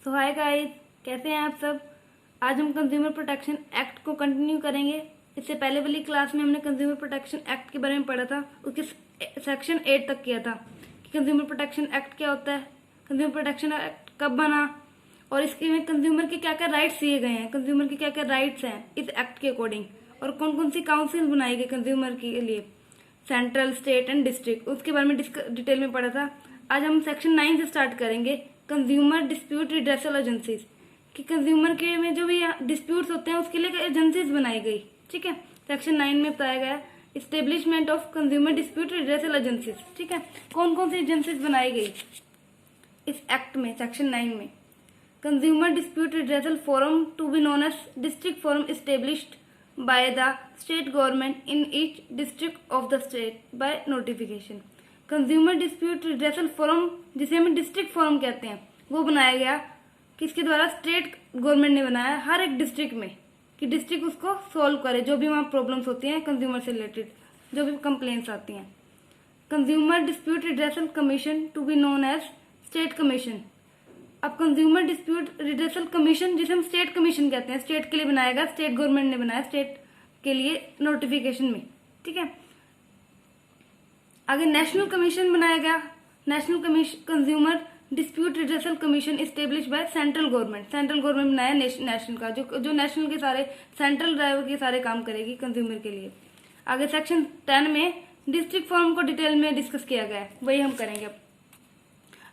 सो hi guys, कैसे हैं आप सब। आज हम कंज्यूमर प्रोटेक्शन एक्ट को कंटिन्यू करेंगे। इससे पहले वाली क्लास में हमने कंज्यूमर प्रोटेक्शन एक्ट के बारे में पढ़ा था, उसके सेक्शन 8 तक किया था कि कंज्यूमर प्रोटेक्शन एक्ट क्या होता है, कंज्यूमर प्रोटेक्शन एक्ट कब बना और इसके में कंज्यूमर के क्या क्या राइट्स दिए गए हैं, कंज्यूमर के क्या क्या राइट्स हैं इस एक्ट के अकॉर्डिंग, और कौन कौन सी काउंसिल बनाई गई कंज्यूमर के लिए, सेंट्रल, स्टेट एंड डिस्ट्रिक्ट, उसके बारे में डिटेल में पढ़ा था। आज हम सेक्शन 9 से स्टार्ट करेंगे, कंज्यूमर डिस्प्यूट रिड्रेसल एजेंसीज, कि कंज्यूमर के में जो भी डिस्प्यूट्स होते हैं उसके लिए एजेंसीज बनाई गई। ठीक है, सेक्शन 9 में बताया गया establishment of consumer dispute redressal agencies. ठीक है, कौन कौन सी एजेंसीज बनाई गई इस एक्ट में, सेक्शन 9 में। Consumer dispute redressal forum to be known as district forum established by the state government in each district of the state by notification। Consumer dispute redressal forum, जिसे हम डिस्ट्रिक्ट फोरम कहते हैं, वो बनाया गया किसके द्वारा, स्टेट गवर्नमेंट ने बनाया हर एक डिस्ट्रिक्ट में, कि डिस्ट्रिक्ट उसको सोल्व करे जो भी वहाँ प्रॉब्लम्स होती हैं कंज्यूमर से रिलेटेड, जो भी कंप्लेंट्स आती हैं। Consumer dispute redressal commission to be known as state commission. अब कंज्यूमर डिस्प्यूट रिड्रेसल कमीशन, जिसे हम स्टेट कमीशन कहते हैं, स्टेट के लिए बनाया गया, स्टेट गवर्नमेंट ने बनाया स्टेट के लिए नोटिफिकेशन में। ठीक है, आगे नेशनल कमीशन बनाया गया, national commission consumer dispute redressal commission establish by central government. Central government बनाया नेशनल का, जो नेशनल के सारे सेंट्रल ड्राइवर के सारे काम करेगी कंज्यूमर के लिए। आगे सेक्शन 10 में डिस्ट्रिक्ट फॉर्म को डिटेल में डिस्कस किया गया है, वही हम करेंगे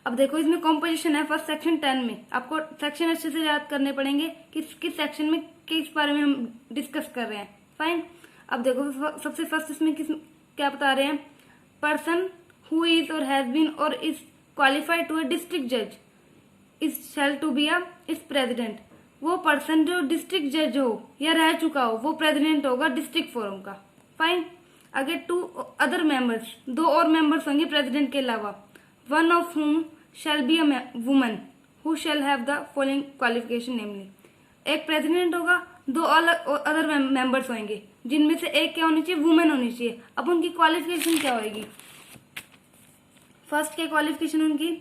अब देखो इसमें कॉम्पोजिशन है। फर्स्ट सेक्शन 10 में आपको सेक्शन अच्छे से याद करने पड़ेंगे कि किस सेक्शन में किस बारे में हम डिस्कस कर रहे हैं। फाइन, अब देखो सबसे फर्स्ट इसमें क्या बता रहे हैं, person who is or has been or is qualified to a district जज is shall to be a is president. वो पर्सन जो डिस्ट्रिक्ट जज हो या रह चुका हो वो प्रेसिडेंट होगा डिस्ट्रिक्ट फोरम का। फाइन, आगे 2 अदर मेंबर्स, 2 और मेंबर्स होंगे प्रेसिडेंट के अलावा, one of whom shall be a woman who shall have the following qualification namely। एक प्रेसिडेंट होगा, 2 अदर मेंबर्स होंगे, जिनमें से एक क्या होनी चाहिए, वुमेन होनी चाहिए। अब उनकी क्वालिफिकेशन क्या होगी, फर्स्ट के क्वालिफिकेशन उनकी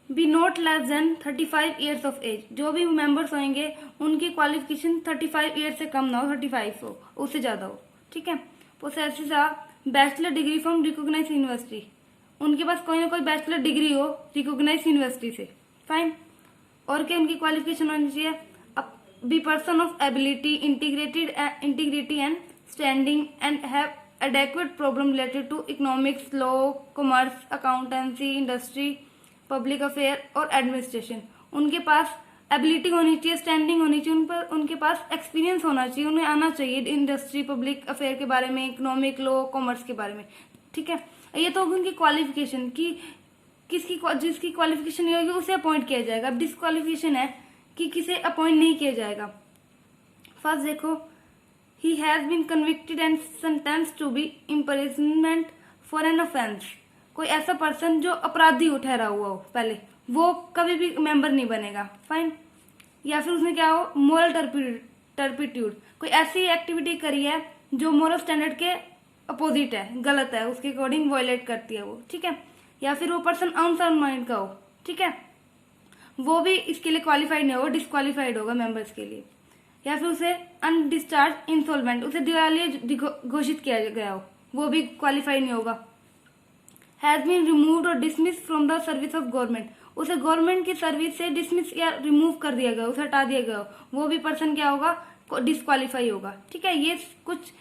be not less than 35 years of age. जो भी मेंबर्स होंगे उनकी क्वालिफिकेशन 35 ईयर से कम ना हो, 35 हो, उससे ज्यादा हो। ठीक है, possesses a bachelor degree from recognised university, उनके पास कोई ना कोई बैचलर डिग्री हो रिकॉग्नाइज यूनिवर्सिटी से। फाइन, और क्या उनकी क्वालिफिकेशन होनी चाहिए, be person of ability integrity and standing and have adequate problem related to economics, law, commerce, accountancy, industry, public affair or administration. उनके पास एबिलिटी होनी चाहिए, स्टैंडिंग होनी चाहिए, उनके पास एक्सपीरियंस होना चाहिए, उन्हें आना चाहिए इंडस्ट्री, पब्लिक अफेयर के बारे में, इकोनॉमिक, लॉ, कॉमर्स के बारे में। ठीक है, ये तो होगी उनकी क्वालिफिकेशन कि जिसकी क्वालिफिकेशन नहीं होगी उसे अपॉइंट किया जाएगा। अब डिसक्वालिफिकेशन है कि किसे अपॉइंट नहीं किया जाएगा। फर्स्ट देखो, he has been convicted and sentenced to be imprisonment for an offence. कोई ऐसा पर्सन जो अपराधी ठहरा हुआ हो पहले, वो कभी भी मेंबर नहीं बनेगा। फाइन, या फिर उसने क्या हो, मोरल टर्पिट्यूड, कोई ऐसी एक्टिविटी करी है जो मोरल स्टैंडर्ड के अपोजिट है, गलत है, उसके अकॉर्डिंग वायलेट करती है वो। ठीक है, या फिर वो पर्सन अनसाउंड माइंड का हो। ठीक है, वो भी इसके लिए क्वालिफाइड नहीं होगा, डिस्क्वालिफाइड होगा मेंबर्स के लिए। या फिर उसे अनडिस्चार्ज इंसॉल्वेंट, उसे दिवालिया घोषित किया गया हो, वो भी क्वालिफाइड नहीं होगा। हैज बीन रिमूव्ड और dismiss from the service of government, उसे गवर्नमेंट की सर्विस से डिसमिस या रिमूव कर दिया गया, उसे हटा दिया गया हो, वो भी पर्सन क्या होगा, डिस्क्वालीफाई होगा। ठीक है, ये कुछ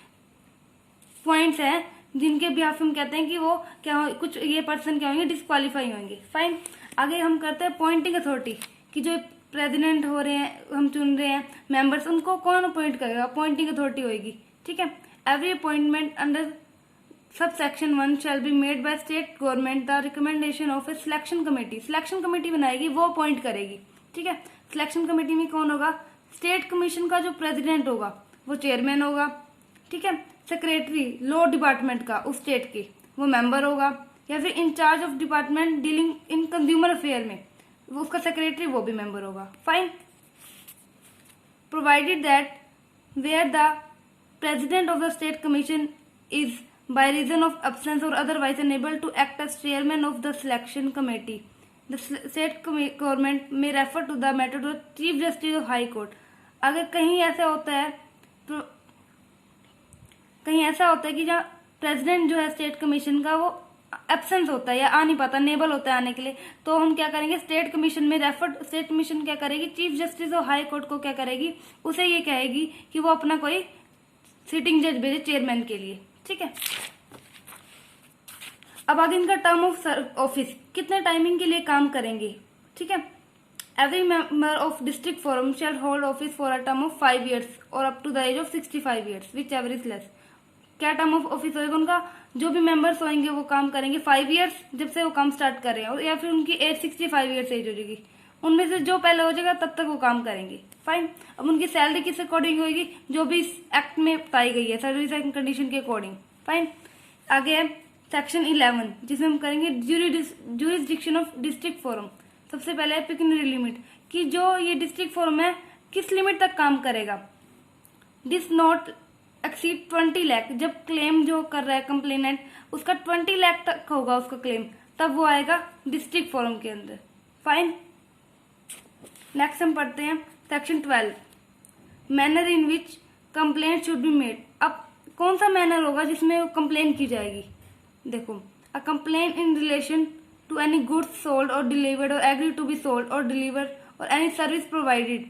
पॉइंट्स हैं जिनके भी हम कहते हैं कि वो क्या हो, कुछ ये पर्सन क्या होंगे, डिस्क्वालीफाई होंगे। फाइन, आगे हम करते हैं अपॉइंटिंग अथॉरिटी, कि जो प्रेसिडेंट हो रहे हैं, हम चुन रहे हैं मेंबर्स, उनको कौन अपॉइंट करेगा, अपॉइंटिंग अथॉरिटी होगी। ठीक है, every appointment under sub section 1 shell be made by state government the recommendation of A selection committee. Selection committee बनाएगी, वो अपॉइंट करेगी। ठीक है, सिलेक्शन कमेटी में कौन होगा, स्टेट कमीशन का जो प्रेसिडेंट होगा वो चेयरमैन होगा। ठीक है, सेक्रेटरी लॉ डिपार्टमेंट का उस स्टेट के, वो मेंबर होगा। या फिर in charge of department dealing in consumer affair में, वो उसका सेक्रेटरी, वो भी मेंबर होगा। Fine, provided that where the president of the state commission is by reason of absence or otherwise unable to act as chairman of the selection committee, the state government में refer to the matter to chief justice of high court. अगर कहीं ऐसा होता है तो कहीं ऐसा होता है कि जहाँ प्रेसिडेंट जो है स्टेट कमीशन का वो एब्सेंस होता है या आ नहीं पाता, नेबल होता है आने के लिए, तो हम क्या करेंगे, स्टेट कमीशन में रेफर, स्टेट कमीशन क्या करेगी, chief justice of high court को क्या करेगी, उसे ये कहेगी कि वो अपना कोई सिटिंग जज भेजे चेयरमैन के लिए। ठीक है, अब आगे इनका टर्म ऑफ ऑफिस, कितने टाइमिंग के लिए काम करेंगे। ठीक है, every member of district forum shall hold office for a term of 5 years और up to the age of 65 years whichever is less. क्या टर्म ऑफ ऑफिस होगा उनका, जो भी मेंबर्स होंगे वो काम करेंगे 5 years जब से वो काम स्टार्ट कर रहे हैं, और या फिर उनकी एज 65 years एज हो जाएगी, उनमें से जो पहले हो जाएगा तब तक वो काम करेंगे। फाइन, अब उनकी सैलरी किस अकॉर्डिंग होगी, जो भी इस एक्ट में बताई गई है सर्विस एंड कंडीशन के अकॉर्डिंग। फाइन, आगे है सेक्शन 11 जिसमें हम करेंगे ज्यूरिसडिक्शन ऑफ डिस्ट्रिक्ट फोरम। सबसे पहले है पेक्यूनियरी लिमिट, कि जो ये डिस्ट्रिक्ट फोरम है किस लिमिट तक काम करेगा। दिस नॉट एक्सीड 20 लाख, जब क्लेम जो कर रहा है कंप्लेनेंट उसका 20 लाख तक होगा उसका क्लेम, तब वो आएगा डिस्ट्रिक्ट फोरम के अंदर। फाइन, नेक्स्ट हम पढ़ते हैं section 12 manner in which complaint should be made. अब कौन सा मैनर होगा जिसमें कंप्लेन की जाएगी। देखो, a complain in relation to any goods sold or delivered or agree to be sold or delivered or any service provided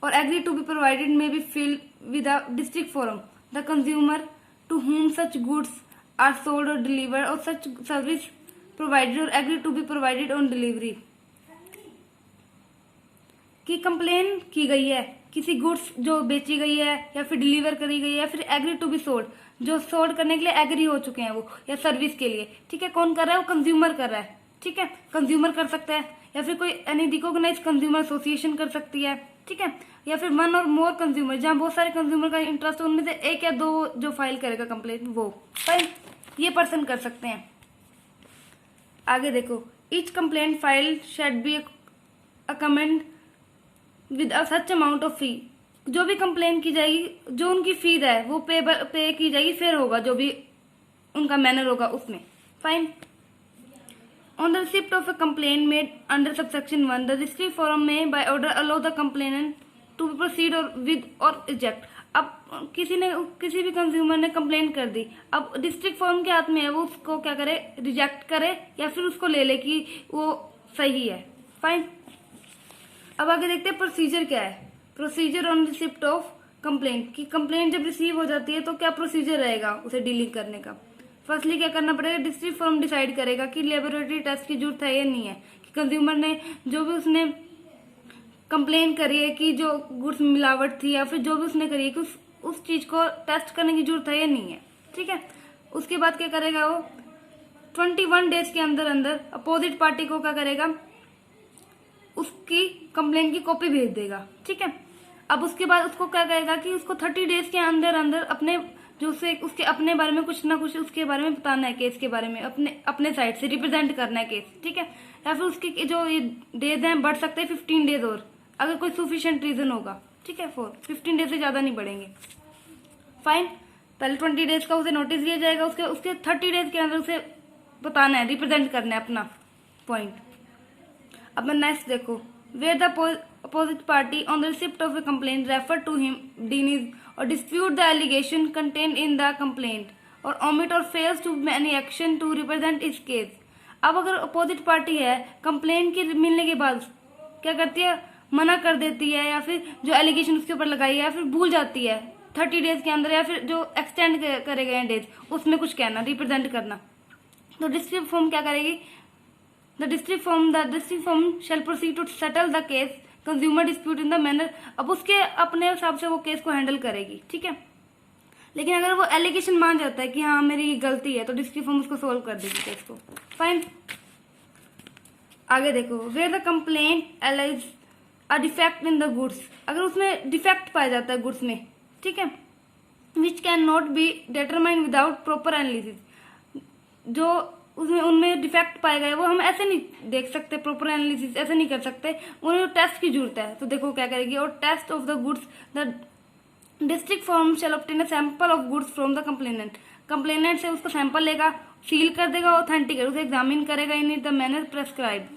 or agree to be provided may be filed with a district forum. The consumer to whom such goods are sold or delivered or such service provided or agree to be provided on delivery. की complain की गई है किसी goods जो बेची गई है या फिर डिलीवर करी गई है, फिर एग्री टू बी सोल्ड, जो सोल्ड करने के लिए एग्री हो चुके हैं वो, या सर्विस के लिए। ठीक है, कौन कर रहा है, वो कंज्यूमर कर रहा है। ठीक है, कंज्यूमर कर सकता है, या फिर कोई एनी रिकॉग्नाइज कंज्यूमर एसोसिएशन कर सकती है। ठीक है, या फिर वन और मोर कंज्यूमर, जहां बहुत सारे कंज्यूमर का इंटरेस्ट है उनमें से एक या दो जो फाइल करेगा कंप्लेंट, वो फाइल ये पर्सन कर सकते हैं। आगे देखो, each complaint file shed be accompanied with a such amount of fee. जो भी कंप्लेन की जाएगी, जो उनकी फीस है वो पे की जाएगी, फिर होगा जो भी उनका मैनर होगा उसमें। Fine, on the receipt of a complain made under subsection 1 the district forum में by order allow the complainant to proceed or with or reject. अब किसी भी कंज्यूमर ने कंप्लेन कर दी, अब डिस्ट्रिक्ट फोरम के हाथ में है वो उसको क्या करे, रिजेक्ट करे या फिर उसको ले ले कि वो सही है। फाइन, अब आगे देखते हैं प्रोसीजर क्या है। Procedure on receipt of complaint, की कंप्लेंट जब रिसीव हो जाती है तो क्या प्रोसीजर रहेगा उसे डीलिंग करने का। फर्स्टली क्या करना पड़ेगा, डिस्ट्रिक्ट फोरम डिसाइड करेगा कि लेबोरेटरी टेस्ट की जरूरत है या नहीं है, कि कंज्यूमर ने जो भी उसने कंप्लेन करी है कि जो गुड्स मिलावट थी या फिर जो भी उसने करी है कि उस चीज को टेस्ट करने की जरूरत है या नहीं है। ठीक है, उसके बाद क्या करेगा वो 21 डेज के अंदर अंदर अपोजिट पार्टी को क्या करेगा, उसकी कंप्लेन की कॉपी भेज देगा। ठीक है, अब उसके बाद उसको क्या कहेगा कि उसको 30 डेज के अंदर अंदर अपने जो उसके अपने बारे में कुछ ना कुछ उसके बारे में बताना है, केस के बारे में अपने साइड से रिप्रेजेंट करना है केस। ठीक है, या फिर उसके जो ये डेज हैं बढ़ सकते हैं 15 डेज और, अगर कोई सुफिशिएंट रीजन होगा। ठीक है, 15 डेज से ज्यादा नहीं बढ़ेंगे। फाइन, पहले 20 डेज का उसे नोटिस दिया जाएगा, उसके 30 डेज के अंदर उसे बताना है, रिप्रेजेंट करना है अपना पॉइंट। अब नेक्स्ट देखो, where the opposite party on the receipt of a complaint refer to him denies or dispute the allegation content in the complaint or omit or fails to any action to represent his case. अब अगर opposite party है, complaint के मिलने के बाद क्या करती है, मना कर देती है, या फिर जो एलिगेशन उसके ऊपर लगाई है या फिर भूल जाती है 30 डेज के अंदर, या फिर जो एक्सटेंड करे गए हैं डेज उसमें कुछ कहना, रिप्रेजेंट करना, तो डिस्ट्रिक्ट फॉर्म क्या करेगी, the district forum shall proceed to settle the case consumer dispute in the manner. अब उसके अपने हिसाब से वो केस को हैंडल करेगी। ठीक है, लेकिन अगर वो एलिगेशन मान जाता है कि हाँ मेरी गलती है, तो डिस्ट्रिक्ट फॉर्म उसको सोल्व कर देगी केस को। फाइन, आगे देखो, where the complaint alleges a defect in the goods, अगर उसमें डिफेक्ट पाया जाता है गुड्स में, ठीक है, which can not be determined without proper analysis, जो उसमें उनमें डिफेक्ट पाए गए वो हम ऐसे नहीं देख सकते, प्रॉपर एनालिसिस ऐसे नहीं कर सकते, उन्हें टेस्ट की जरूरत है। तो देखो क्या करेगी, और test of the goods the district forum shall obtain a sample of goods from the complainant. Complainant से उसको सैंपल लेगा, सील कर देगा, ऑथेंटिकेट उसे एग्जामिन करेगा in the manner prescribe,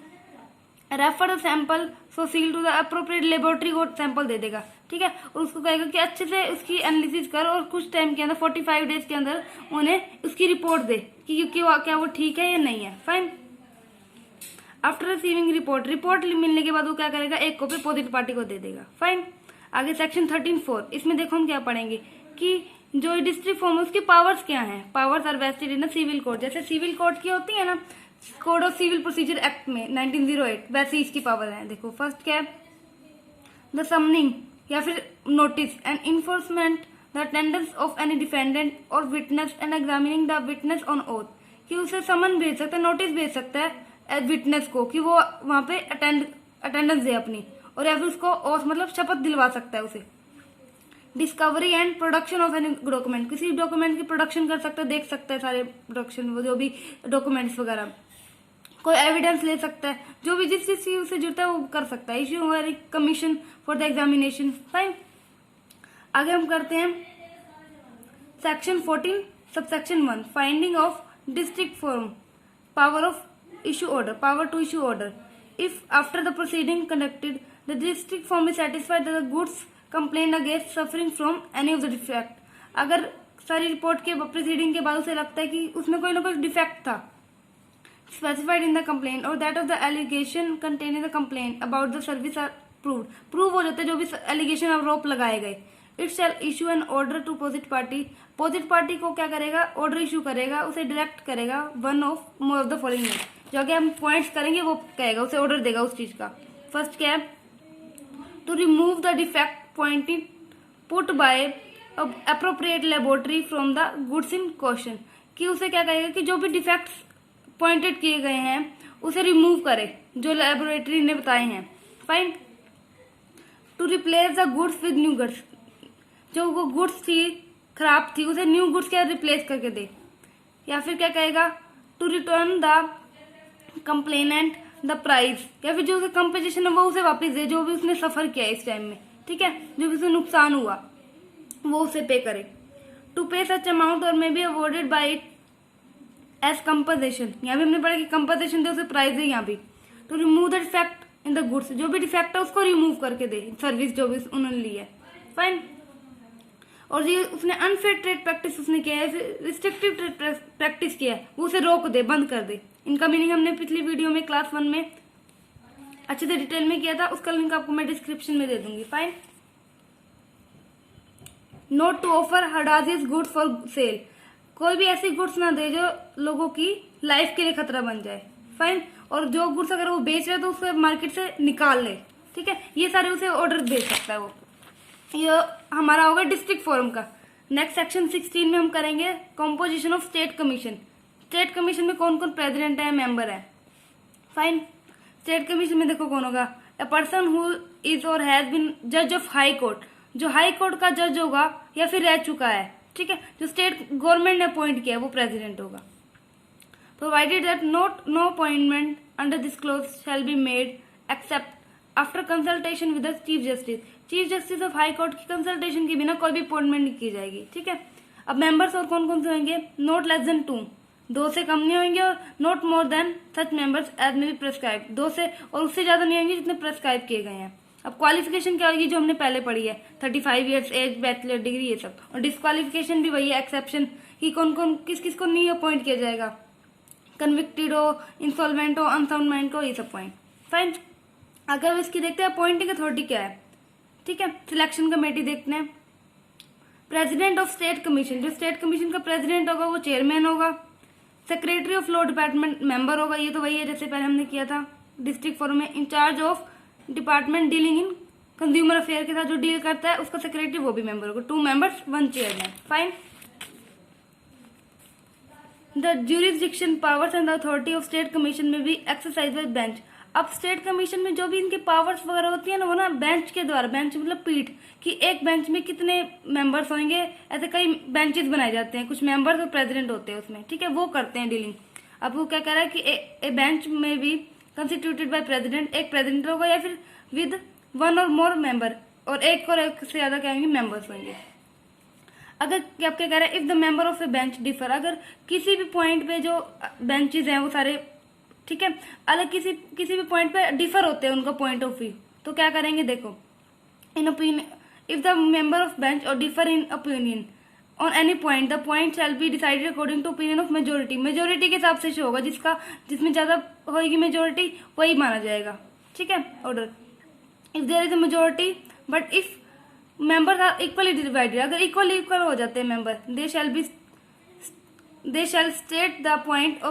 refer the sample so sealed to the appropriate laboratory को sample दे देगा, ठीक है। और उसको कहेगा कि अच्छे से उसकी एनालिसिस कर और कुछ टाइम के अंदर 45 डेज के अंदर उन्हें उसकी रिपोर्ट दे कि क्या वो ठीक है या नहीं है। फाइन। आफ्टर रिसीविंग रिपोर्ट मिलने के बाद वो क्या करेगा, एक कॉपी अपोजिट पार्टी को दे देगा। फाइन। आगे सेक्शन 13(4), इसमें देखो हम क्या पढ़ेंगे कि जो डिस्ट्रिक्ट फॉर्म है उसकी पावर्स क्या हैं। Powers are vested in civil code, जैसे सिविल कोड की होती है ना, code of civil procedure act में 1908, वैसे इसकी पावर है। देखो फर्स्ट क्या है, द समनिंग या फिर notice and enforcement the attendance of any defendant or witness and examining the witness on oath, कि उसे समन भेज सकता है, नोटिस भेज सकता है विटनेस को कि वो वहां पे अटेंडेंस दे अपनी, और या फिर उसको ओथ मतलब शपथ दिलवा सकता है उसे। Discovery and production of any document, किसी डॉक्यूमेंट की प्रोडक्शन कर सकता है, देख सकता है सारे प्रोडक्शन जो भी डॉक्यूमेंट्स वगैरह, कोई एविडेंस ले सकता है, जो भी जिस चीज से जुड़ता है वो कर सकता है। Issue commission for the examination. Fine. आगे हम करते हैं section 14 subsection 1, finding of district forum, power of issue order, power to issue order. If after the proceeding conducted the district forum is satisfied the goods complain against suffering from any of the defect, अगर सारी report के proceeding के बाद उसे लगता है कि उसमें कोई ना कोई डिफेक्ट था specified in the complaint or that of the allegation contained in the complaint about the service are proved, prove हो जाता है जो भी एलिगेशन आरोप लगाए गए। It shall issue an order to opposite party, opposite party को क्या करेगा, ऑर्डर इशू करेगा, उसे डायरेक्ट करेगा one of more of the following, जो आगे हम पॉइंट्स करेंगे वो कहेगा, उसे ऑर्डर देगा उस चीज का। फर्स्ट क्या है, to remove the defect pointed put by appropriate laboratory from the goods in question, कि उसे क्या करेगा कि जो भी डिफेक्ट्स पॉइंटेड किए गए हैं उसे रिमूव करे जो लेबोरेटरी ने बताए हैं। Fine. To replace the goods with new goods, जो वो गुड्स थी खराब थी उसे न्यू गुड्स क्या रिप्लेस करके दे। या फिर क्या कहेगा, to return the complainant the price, या फिर जो कंपेंसेशन है वो उसे वापस दे जो भी उसने सफर किया इस टाइम में, ठीक है, जो भी उसे नुकसान हुआ वो उसे पे करे। टू पे सच अमाउंट और may be awarded by it as compensation, यहाँ भी हमने पढ़ा कि कंपनसेशन दे उसे प्राइस है यहाँ भी। To remove the defect in the goods, जो भी डिफेक्ट है उसको रिमूव करके दे, सर्विस जो भी उन्होंने ली है। फाइन। और ये उसने अनफेयर ट्रेड प्रैक्टिस उसने किया है, रिस्ट्रिक्टिव ट्रेड प्रैक्टिस किया है, वो उसे रोक दे, बंद कर दे। इनका मीनिंग हमने पिछली वीडियो में क्लास 1 में अच्छे से डिटेल में किया था, उसका लिंक आपको मैं डिस्क्रिप्शन में दे दूंगी। Fine. Not to offer hazardous goods for sale, कोई भी ऐसी गुड्स ना दे जो लोगों की लाइफ के लिए खतरा बन जाए। फाइन। और जो गुड्स अगर वो बेच रहे तो उसको मार्केट से निकाल ले, ठीक है, ये सारे उसे ऑर्डर दे सकता है वो। ये हमारा होगा डिस्ट्रिक्ट फोरम का। नेक्स्ट सेक्शन 16 में हम करेंगे composition of state commission. State commission में कौन कौन प्रेसिडेंट है, मेंबर है। फाइन। स्टेट कमीशन में देखो कौन होगा, अ person who is or has been जज ऑफ हाई कोर्ट, जो हाई कोर्ट का जज होगा या फिर रह चुका है, ठीक है, जो स्टेट गवर्नमेंट ने अपॉइंट किया है वो प्रेसिडेंट होगा। Provided that no appointment under this clause shall be made except after consultation with the chief justice, chief justice of high court की कंसल्टेशन के बिना कोई भी अपॉइंटमेंट नहीं की जाएगी, ठीक है। अब मेंबर्स और कौन कौन से होंगे, नोट लेस देन 2, 2 से कम नहीं होंगे, और not more than such members as may be prescribe, 2 से और उससे ज्यादा नहीं होंगे जितने प्रेस्क्राइब किए गए हैं। अब क्वालिफिकेशन क्या होगी, जो हमने पहले पढ़ी है, 35 ईयर्स एज, बैचलर डिग्री, ये सब। और डिस्क्वालिफिकेशन भी वही है, एक्सेप्शन कि कौन कौन किस किस को नहीं अपॉइंट किया जाएगा, कन्विक्टेड हो, इंसॉल्वेंट हो, अनसाउंड माइंड हो, ये सब पॉइंट। फाइन। अगर इसकी देखते हैं अपॉइंटिंग अथॉरिटी क्या है, ठीक है, सिलेक्शन कमेटी देखते हैं। प्रेसिडेंट ऑफ स्टेट कमीशन, जो स्टेट कमीशन का प्रेसिडेंट होगा वो चेयरमैन होगा। Secretary of law department member होगा, ये तो वही है जैसे पहले हमने किया था डिस्ट्रिक्ट फोरम में। In charge of department dealing in consumer affair के साथ जो डील करता है उसका सेक्रेटरी वो भी मेंबर होगा। 2 members 1 chairman. Fine. The jurisdiction powers and the authority of state commission में भी एक्सरसाइज बाय बेंच। अब स्टेट कमीशन में जो भी इनके पावर्स वगैरह होती है ना, वो ना बेंच के द्वारा, बेंच मतलब पीठ, कि एक बेंच में कितने मेंबर्स होंगे, ऐसे कई बेंचेस बनाए जाते हैं, कुछ मेंबर्स और प्रेसिडेंट होते हैं उसमें, ठीक है, वो करते हैं डीलिंग। अब वो क्या कह रहा है कि ए बेंच में भी कंस्टिट्यूटेड बाय प्रेसिडेंट, एक प्रेसिडेंट होगा या फिर विद 1 और मोर मेंबर, और एक से ज्यादा क्या होंगे, मेंबर्स होंगे। अगर क्या कह रहा है, if the member of A bench differ, अगर किसी भी पॉइंट पे जो बेंचेज हैं वो सारे, ठीक है, अलग किसी भी पॉइंट पे डिफर होते हैं उनका पॉइंट ऑफ व्यू, तो क्या करेंगे, देखो, in opinion, if the member of bench or differ in opinion on any point, the point shall be decided according to opinion of majority, majority के हिसाब से शो होगा, जिसमें ज्यादा होगी मेजोरिटी वही माना जाएगा, ठीक है। Order, if there is a majority but if members are equally divided, अगर इक्वल हो जाते हैं member, they shall state the point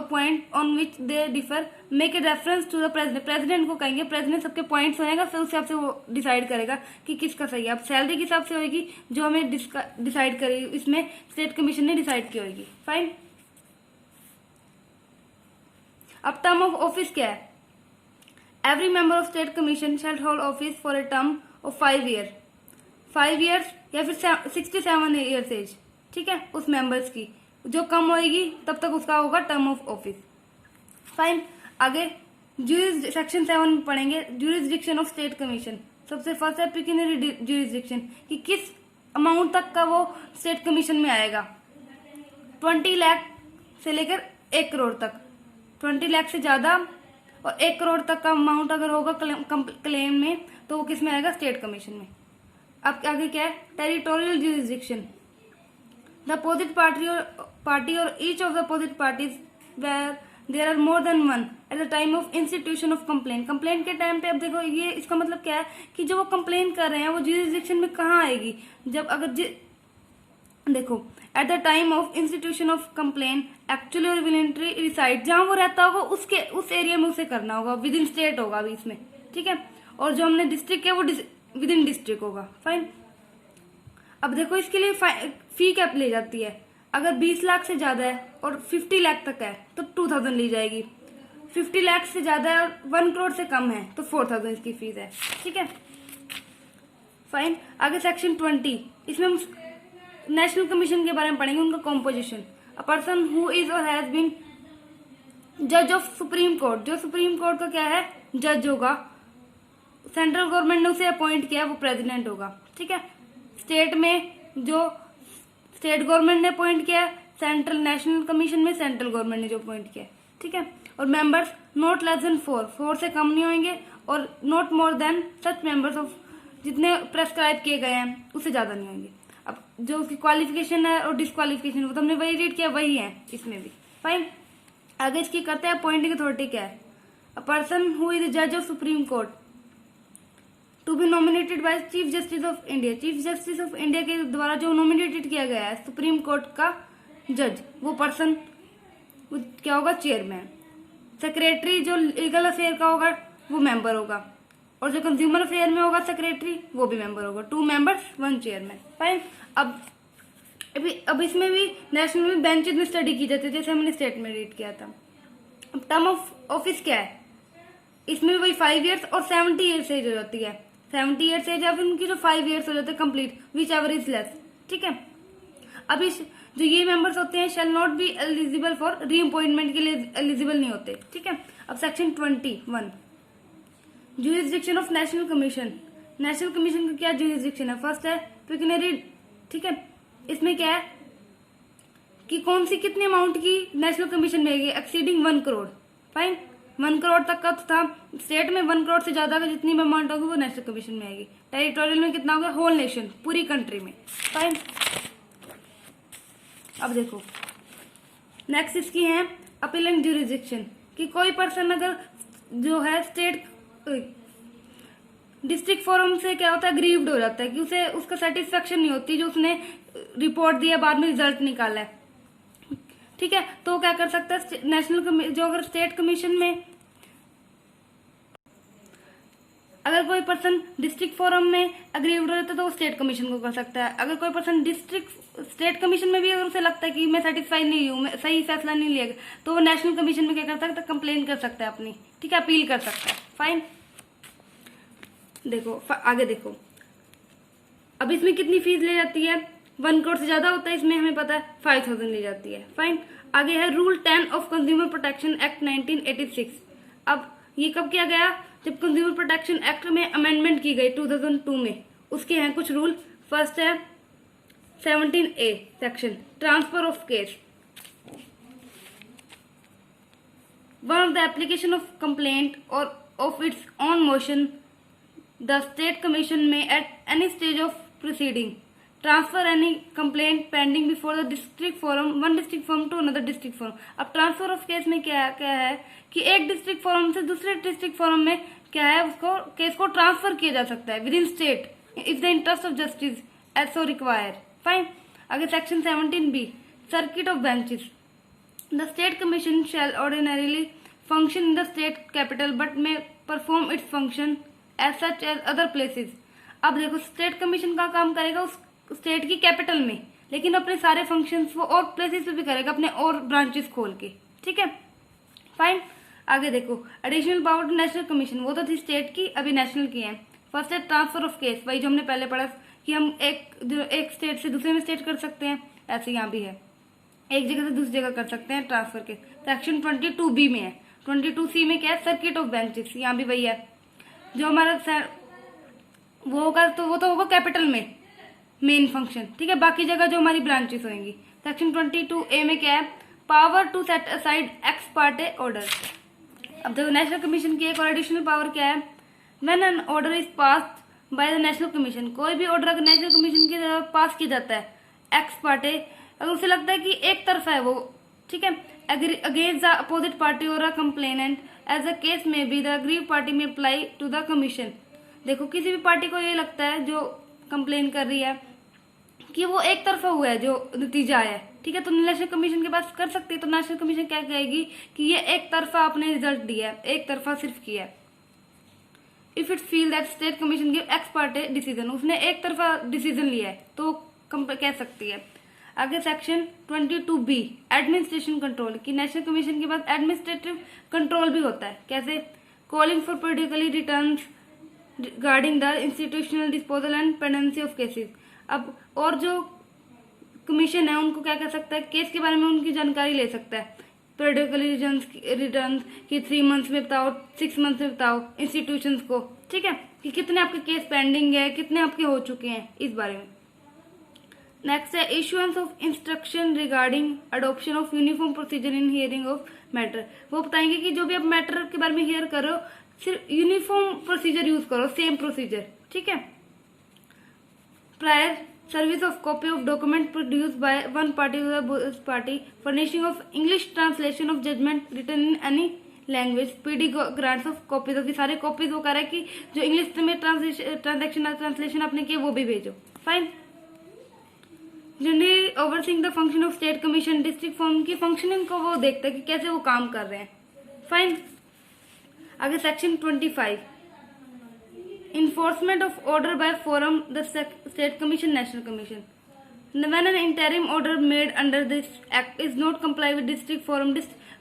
on which they differ, make a reference to the president, president को कहेंगे, प्रेसिडेंट सबके points होनेगा, फिर उस हिसाब से वो डिसाइड करेगा कि किसका सही है। अब सैलरी के हिसाब से होगी जो हमें डिसाइड करेगी, इसमें स्टेट कमीशन ने डिसाइड की होगी। फाइन। अब टर्म ऑफ ऑफिस क्या है, every member of state commission shell hold office for a term of 5 year, 5 years या फिर 67 ईयर्स एज, ठीक है, उस मेंबर्स की, जो कम होगी तब तक उसका होगा टर्म ऑफ ऑफिस। फाइन। आगे सेक्शन 7 में पढ़ेंगे ज्यूरिसडिक्शन ऑफ स्टेट कमीशन। सबसे फर्स्ट है पिक्यूनियरी ज्यूरिसडिक्शन, कि किस अमाउंट तक का वो स्टेट कमीशन में आएगा। 20 लाख से लेकर 1 करोड़ तक, 20 लाख से ज्यादा और 1 करोड़ तक का अमाउंट अगर होगा क्लेम में, तो वो किस में आएगा, स्टेट कमीशन में। अब आगे क्या है, territorial jurisdiction, the opposite party or each of the opposite parties where there are more than one at the time of institution of complaint, complaint के टाइम पे। अब देखो ये इसका मतलब क्या है कि जो वो कंप्लेन कर रहे हैं वो ज्यूरिसडिक्शन में कहाँ आएगी, जब अगर देखो eight the time of institution of complain actually और वॉलंटरी रिसाइड, जहां वो रहता होगा उस एरिया में उसे करना होगा, विद इन स्टेट होगा अभी इसमें, ठीक है। और जो हमने डिस्ट्रिक्ट है वो विद इन डिस्ट्रिक्ट होगा। फाइन। अब देखो इसके लिए फी क्या ले जाती है, अगर 20 लाख से ज्यादा है और 50 लाख तक है तो 2000 ली जाएगी, 50 लाख से ज्यादा है और 1 करोड़ से कम है तो 4000 इसकी फीस है, ठीक है। फाइन। आगे सेक्शन 20, इसमें हम नेशनल कमीशन के बारे में पढ़ेंगे, उनका composition. A person who is or has been जज ऑफ सुप्रीम कोर्ट, जो सुप्रीम कोर्ट का क्या है, जज होगा, सेंट्रल गवर्नमेंट ने उसे अपॉइंट किया, वो प्रेसिडेंट होगा, ठीक है। स्टेट में जो स्टेट गवर्नमेंट ने अपॉइंट किया, सेंट्रल नेशनल कमीशन में सेंट्रल गवर्नमेंट ने जो अपॉइंट किया, ठीक है। और मेंबर्स नॉट लेस देन 4 से कम नहीं होंगे, और not more than such members of, जितने प्रेस्क्राइब किए गए हैं उससे ज्यादा नहीं होंगे। अब जो उसकी क्वालिफिकेशन है और डिस्क्वालिफिकेशन, वो तो हमने वही रीड किया, वही है इसमें भी। फाइन। आगे इसकी करते हैं अपॉइंटिंग अथॉरिटी क्या है, अ पर्सन हु इज जज of supreme court to be nominated by chief justice of India, chief justice of India के द्वारा जो नॉमिनेटेड किया गया है सुप्रीम कोर्ट का जज, वो पर्सन क्या होगा, चेयरमैन। सेक्रेटरी जो लीगल अफेयर का होगा वो मेंबर होगा, और जो कंज्यूमर अफेयर में होगा सेक्रेटरी वो भी मेंबर होगा। 2 मेंबर्स 1 चेयरमैन। फाइन। अब इसमें भी नेशनल में बेंचेज में स्टडी की जाती है, जैसे हमने स्टेट में रीड किया था। अब टर्म ऑफ ऑफिस क्या है, इसमें वही 5 ईयर्स और 70 ईयर्स एज हो जाती है, 70 ईयर्स एज, या फिर उनकी जो 5 ईयर्स हो जाते हैं complete, which ever is less, ठीक है। अब इस जो ये मेंबर्स होते हैं शैल नॉट बी एलिजिबल फॉर री अपॉइंटमेंट के लिए एलिजिबल नहीं होते, ठीक है। अब section 21, jurisdiction of national commission. National commission का क्या ज्यूरिसडिक्शन है, फर्स्ट है पिक्यूनियरी, ठीक है। इसमें क्या है कि कौन सी कितने अमाउंट की नेशनल कमीशन मिलेगी, एक्सीडिंग 1 करोड़। फाइन। 1 करोड़ तक का तो था, स्टेट में 1 करोड़ से ज्यादा का जितनी भी अमाउंट होगी वो नेशनल कमीशन में आएगी। टेरिटोरियल में कितना होगा, होल नेशन, पूरी कंट्री में। फाइन। अब देखो नेक्स्ट इसकी है अपीलिंग ज्यूरिसडिक्शन, कि कोई पर्सन अगर जो है स्टेट डिस्ट्रिक्ट फोरम से क्या होता है, ग्रीव्ड हो जाता है, कि उसे उसका सेटिस्फेक्शन नहीं होती जो उसने रिपोर्ट दिया, बाद में रिजल्ट निकाला है, ठीक है। तो क्या कर सकता है, नेशनल जो अगर स्टेट कमीशन में अगर कोई पर्सन डिस्ट्रिक्ट फोरम में अग्रीव्ड हो जाता है तो वो स्टेट कमीशन को कर सकता है। अगर कोई पर्सन स्टेट कमीशन में भी अगर उसे लगता है कि मैं सेटिस्फाई नहीं हूँ, मैं सही फैसला नहीं लिया, तो वो नेशनल कमीशन में क्या कर सकता है, कंप्लेन कर सकता है अपनी, ठीक है, अपील कर सकता है। फाइन। देखो आगे देखो, अब इसमें कितनी फीस ले जाती है, 1 करोड़ से ज्यादा होता है इसमें हमें पता है 5000 ली जाती है। फाइन। आगे है rule 10 of consumer protection act 1986। अब ये कब किया गया, जब कंज्यूमर प्रोटेक्शन एक्ट में अमेंडमेंट की गई 2002 में, उसके हैं कुछ रूल। फर्स्ट है 17A section, transfer of case. One of the application of complaint or of its own motion, the State Commission may at any stage of proceeding transfer any complaint pending before the district forum, one district forum to another district forum. अब transfer of case में क्या है कि एक district forum से दूसरे district forum में क्या है, उसको केस को ट्रांसफर किया जा सकता है within state if the interest of justice as so require. Fine. आगे section 17B, circuit of benches. The State Commission shall ordinarily function in the state capital but may perform its function as such as other places. अब देखो state commission का काम करेगा उस state की capital में, लेकिन अपने सारे फंक्शंस वो और प्लेसेस पे भी करेगा अपने और ब्रांचेस खोल के. ठीक है, फाइन. आगे देखो additional power to national commission, वो तो थी स्टेट की, अभी नेशनल की है. फर्स्ट है ट्रांसफर ऑफ केस, वही जो हमने पहले पढ़ा कि हम एक स्टेट से दूसरे में स्टेट कर सकते हैं, ऐसे यहाँ भी है एक जगह से दूसरी जगह कर सकते हैं ट्रांसफर के. सेक्शन 22B में है. 22C में क्या है, सर्किट ऑफ बेंचेस, यहाँ भी वही है. जो हमारा वो होगा तो वो तो होगा कैपिटल में मेन फंक्शन. ठीक है, बाकी जगह जो हमारी ब्रांचेस होंगी. सेक्शन 22A में क्या है, power to set aside ex parte order. अब देखो नेशनल कमीशन की एक और एडिशनल पावर क्या है, when an order is passed by the national commission, कोई भी ऑर्डर अगर नेशनल कमीशन की तरफ पास किया जाता है एक्स पार्टे, अगर उसे लगता है कि एक तरफा है वो, ठीक है, अगेंस्ट द अपोजिट पार्टी और अ कंप्लेनेंट एज अ केस में बी द अग्रीव पार्टी में अप्लाई टू द कमीशन. देखो किसी भी पार्टी को ये लगता है जो कंप्लेन कर रही है कि वो एक तरफा हुआ है जो नतीजा आया है, ठीक है, तो नेशनल कमीशन के पास कर सकती है. तो नेशनल कमीशन क्या कहेगी कि ये एक तरफा अपने रिजल्ट दिया है, एक तरफा सिर्फ किया है. If it feel that state commission give x party decision, उसने एक तरफा डिसीजन लिया है तो कह सकती है. आगे सेक्शन 22B, एडमिनिस्ट्रेशन कंट्रोल, की नेशनल कमीशन के पास एडमिनिस्ट्रेटिव कंट्रोल भी होता है. कैसे, calling for periodically returns regarding the institutional disposal and pendency of cases. अब और जो कमीशन है उनको क्या कर सकता है, केस के बारे में उनकी जानकारी ले सकता है. पीरियडिकली रिटर्न की 3 मंथ्स में बताओ, 6 मंथ्स में बताओ इंस्टीट्यूशंस को, ठीक है, कि कितने आपके केस पेंडिंग है, कितने आपके हो चुके हैं, इस बारे में. नेक्स्ट है issuance of instruction regarding adoption of uniform procedure in hearing of matter. वो बताएंगे कि जो भी आप मैटर के बारे में हियर करो सिर्फ यूनिफॉर्म प्रोसीजर यूज करो, सेम प्रोसीजर. ठीक है. Prior service of copy of document produced by one party to the party, furnishing of English translation of judgement written in any language, speedy grants of copies ऑफ सारे copies. वो कह रहा है कि जो इंग्लिश में ट्रांसलेशन आपने किया वो भी भेजो. Fine. Generally overseeing the function of state commission, district form की फंक्शनिंग को वो देखते हैं कि कैसे वो काम कर रहे हैं. फाइन. आगे section 25, enforcement of order by forum the state commission national commission. When an interim order made under this act is not comply with district forum,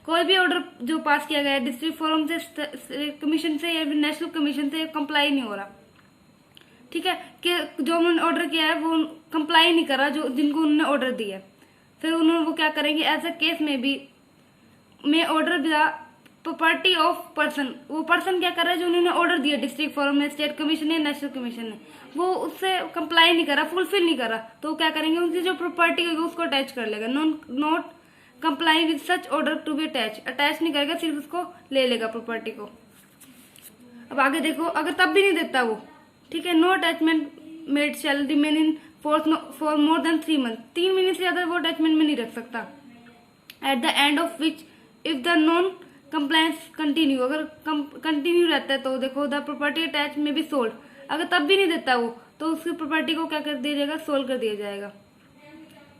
कोई भी ऑर्डर जो पास किया गया है डिस्ट्रिक्ट फोरम से, स्टेट कमीशन से या नेशनल कमीशन से कंप्लाई नहीं हो रहा, ठीक है, कि जो उन्होंने ऑर्डर किया है वो कंप्लाई नहीं कर रहा जो जिनको उन्होंने ऑर्डर दिया है, फिर उन्होंने वो क्या करेंगे, एज अ केस में भी may order the property of person. वो पर्सन क्या कर रहा है जो उन्होंने ऑर्डर दिया डिस्ट्रिक्ट फोरम में, स्टेट कमीशन ने, नेशनल कमीशन ने, वो उससे कंप्लाई नहीं कर रहा, फुलफिल नहीं कर रहा, तो वो क्या करेंगे, उनकी जो प्रॉपर्टी होगी उसको अटैच कर लेगा. Not comply with such order to be attach नहीं करेगा, सिर्फ उसको ले लेगा प्रॉपर्टी को. अब आगे देखो, अगर तब भी नहीं देता वो, ठीक है, no attachment made shall remain in force for more than 3 month, 3 महीने से ज्यादा वो अटैचमेंट में नहीं रख सकता. At the end of which if the non compliance continue, अगर कंटिन्यू रहता है तो देखो द प्रॉपर्टी अटैच में भी सोल्ड, अगर तब भी नहीं देता वो तो उसकी प्रॉपर्टी को क्या कर दिया जाएगा, सोल्ड कर दिया जाएगा.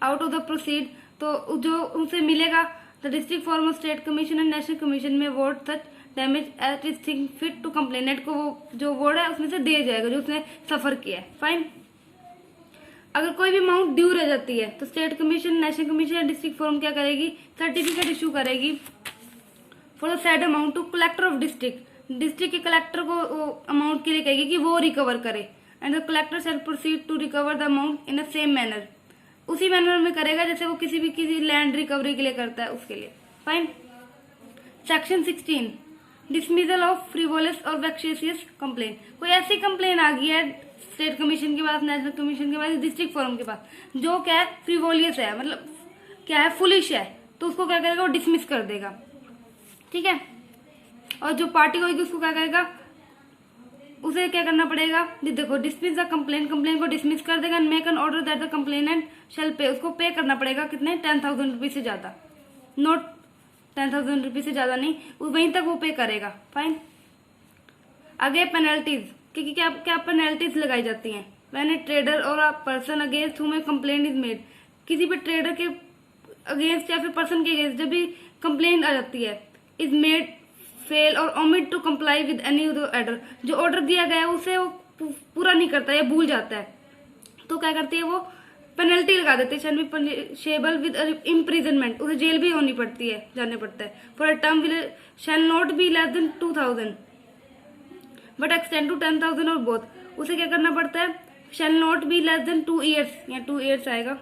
आउट ऑफ द प्रोसीड, तो जो उनसे मिलेगा the district form of state commission and national commission में vote such damage at is think fit to complainant को वो जो वर्ड है उसमें से दिया जाएगा जो उसने सफर किया है. फाइन. अगर कोई भी अमाउंट ड्यू रह जाती है तो स्टेट कमीशन, नेशनल कमीशन या डिस्ट्रिक्ट फॉर्म क्या करेगी, सर्टिफिकेट इशू करेगी for the said amount to collector of district. District के कलेक्टर को अमाउंट के लिए कहेगी कि वो रिकवर करे, and the collector shall proceed to recover the amount in a same manner, उसी मैनर में करेगा जैसे वो किसी लैंड रिकवरी के लिए करता है उसके लिए. Fine. Section 16, dismissal of frivolous और वैक्सेशियस कंप्लेन। कोई ऐसी कंप्लेन आ गई है स्टेट कमीशन के पास, नेशनल कमीशन के पास, डिस्ट्रिक्ट फोरम के पास, जो क्या है फ्रिवोलियस है, मतलब क्या है फुलिश है, तो उसको क्या करेगा वो डिसमिस कर देगा। ठीक है, और जो पार्टी होगी उसको क्या करेगा, उसे क्या करना पड़ेगा, देखो डिसमिस द कंप्लेन, कंप्लेन को डिसमिस कर देगा, and make an order that the complainant shall pay, उसको पे करना पड़ेगा कितने 10,000 रुपीज से ज्यादा, नोट 10,000 रुपीज से ज्यादा नहीं, वहीं तक वो पे करेगा। फाइन। आगे पेनल्टीज, क्योंकि क्या क्या पेनल्टीज लगाई जाती हैं। व्हेन ए ट्रेडर और अ पर्सन अगेंस्ट हुम ए कंप्लेंट इज मेड, किसी भी ट्रेडर के अगेंस्ट या फिर पर्सन के अगेंस्ट जब भी कंप्लेंट आ जाती है, इज मेड फेल और omit to comply with any order, जो ऑर्डर दिया गया है उसे वो पूरा नहीं करता या भूल जाता है, तो क्या करती है वो पेनल्टी लगा देते हैं। Shall be punishable with imprisonment, उसे जेल भी होनी पड़ती है, जाने पड़ता है। For a term will shall not be less than 2,000 but extend to 10,000 और बोथ, उसे क्या करना पड़ता है, shall not be less than 2 years, या 2 ईयर्स आएगा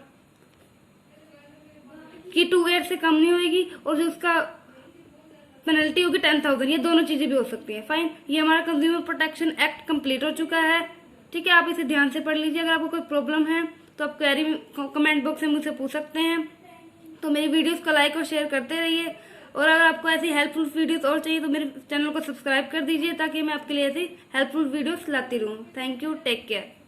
कि 2 ईयर्स से कम नहीं होगी, और जो उसका पेनल्टी होगी 10,000, ये दोनों चीजें भी हो सकती है। फाइन, ये हमारा कंज्यूमर प्रोटेक्शन एक्ट कंप्लीट हो चुका है। ठीक है, आप इसे ध्यान से पढ़ लीजिए। अगर आपको कोई प्रॉब्लम है तो आप क्वेरी कमेंट बॉक्स में मुझसे पूछ सकते हैं। तो मेरी वीडियोस को लाइक और शेयर करते रहिए, और अगर आपको ऐसी हेल्पफुल वीडियोस और चाहिए तो मेरे चैनल को सब्सक्राइब कर दीजिए, ताकि मैं आपके लिए ऐसी हेल्पफुल वीडियोस लाती रहूँ। Thank you, take care.